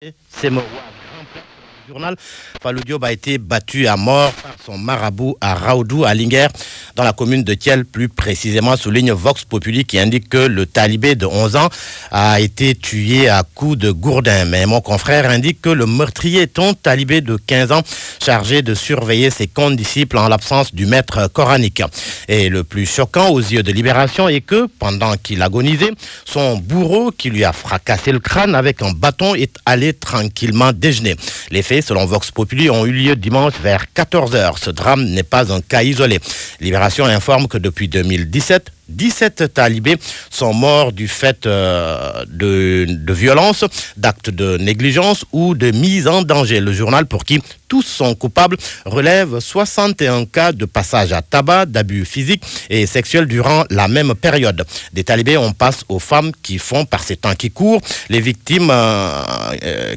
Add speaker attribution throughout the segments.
Speaker 1: C'est Moroua, grand père du journal. Fallou Diop a été battu à mort par son marabout à Raoudou, à Linguère, dans la commune de Thiel, plus précisément, souligne Vox Populi, qui indique que le talibé de 11 ans a été tué à coups de gourdin. Mais mon confrère indique que le meurtrier est un talibé de 15 ans, chargé de surveiller ses condisciples en l'absence du maître coranique. Et le plus choquant aux yeux de Libération est que, pendant qu'il agonisait, son bourreau, qui lui a fracassé le crâne avec un bâton, est allé tranquillement déjeuner. Les faits, selon Vox Populi, ont eu lieu dimanche vers 14h. Ce drame n'est pas un cas isolé. Libération informe que depuis 2017, 17 talibés sont morts du fait de violences, d'actes de négligence ou de mise en danger. Le journal, pour qui tous sont coupables, relève 61 cas de passage à tabac, d'abus physiques et sexuels durant la même période. Des talibés, on passe aux femmes qui font, par ces temps qui courent, les victimes,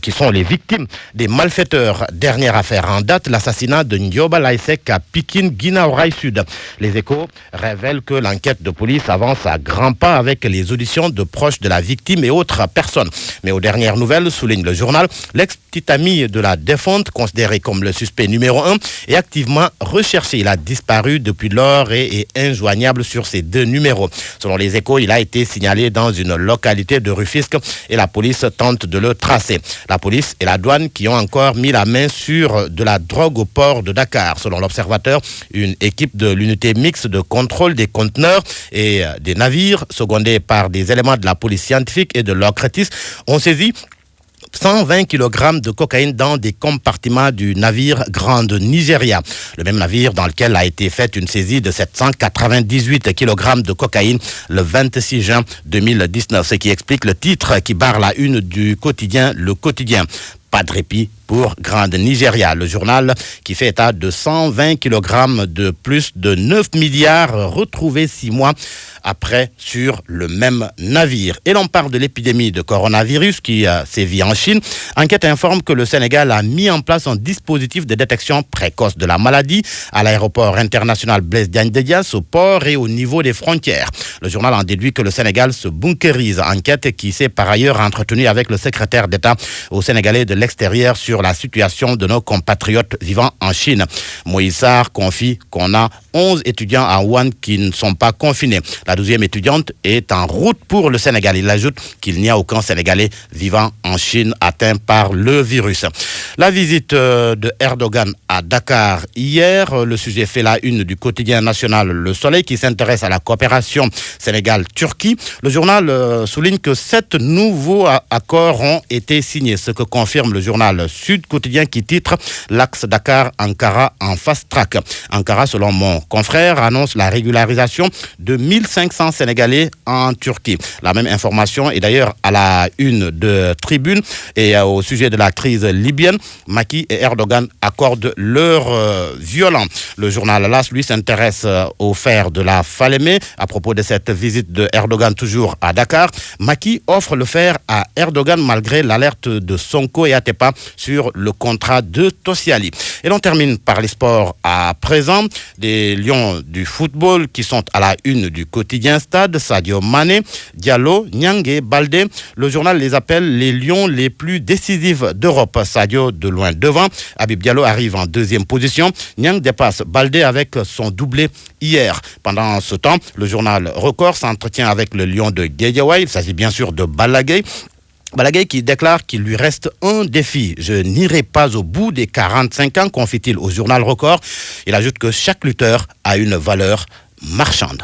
Speaker 1: qui sont les victimes des malfaiteurs. Dernière affaire en date, l'assassinat de Ndioba Laïsek à Pikine, Guinaw Rail Sud. Les Échos révèlent que l'enquête de police avance à grands pas avec les auditions de proches de la victime et autres personnes. Mais aux dernières nouvelles, souligne le journal, l'ex-petite amie de la défunte, considérée comme le suspect numéro 1, est activement recherché. Il a disparu depuis lors et est injoignable sur ses deux numéros. Selon les Échos, il a été signalé dans une localité de Rufisque et la police tente de le tracer. La police et la douane qui ont encore mis la main sur de la drogue au port de Dakar. Selon l'Observateur, une équipe de l'unité mixte de contrôle des conteneurs et des navires, secondés par des éléments de la police scientifique et de l'OCRTIS, ont saisi 120 kg de cocaïne dans des compartiments du navire Grande Nigeria. Le même navire dans lequel a été faite une saisie de 798 kg de cocaïne le 26 juin 2019. Ce qui explique le titre qui barre la une du quotidien Le Quotidien. Pas de répit pour Grande Nigeria. Le journal qui fait état de 120 kg de plus de 9 milliards retrouvés 6 mois après sur le même navire. Et l'on parle de l'épidémie de coronavirus qui sévit en Chine. Enquête informe que le Sénégal a mis en place un dispositif de détection précoce de la maladie à l'aéroport international Blaise Diagne de Diass, au port et au niveau des frontières. Le journal en déduit que le Sénégal se bunkérise. Enquête qui s'est par ailleurs entretenue avec le secrétaire d'État au Sénégalais de l'extérieur sur la situation de nos compatriotes vivant en Chine. Moïse Sarr confie qu'on a 11 étudiants à Wuhan qui ne sont pas confinés. La 12e étudiante est en route pour le Sénégal. Il ajoute qu'il n'y a aucun Sénégalais vivant en Chine atteint par le virus. La visite de Erdogan à Dakar hier, le sujet fait la une du quotidien national Le Soleil qui s'intéresse à la coopération Sénégal-Turquie. Le journal souligne que 7 nouveaux accords ont été signés, ce que confirme le journal Sud Quotidien qui titre l'axe Dakar-Ankara en fast track. Ankara, selon mon confrère, annonce la régularisation de 1500 Sénégalais en Turquie. La même information est d'ailleurs à la une de Tribune et au sujet de la crise libyenne. Macky et Erdogan accordent leur violent. Le journal LAS, lui, s'intéresse au fer de la Falémé. À propos de cette visite de Erdogan toujours à Dakar, Macky offre le fer à Erdogan malgré l'alerte de Sonko et Atepa sur le contrat de Tosiali. Et l'on termine par les sports à présent. Des Lions du football qui sont à la une du quotidien Stade, Sadio Mané, Diallo, Niang, Baldé. Le journal les appelle les Lions les plus décisifs d'Europe. Sadio de loin devant. Habib Diallo arrive en deuxième position. Niang dépasse Baldé avec son doublé hier. Pendant ce temps, le journal Record s'entretient avec le Lion de Guédiawaye. Il s'agit bien sûr de Balla Gaye. Balla Gaye qui déclare qu'il lui reste un défi. Je n'irai pas au bout des 45 ans, confie-t-il au journal Record. Il ajoute que chaque lutteur a une valeur marchande.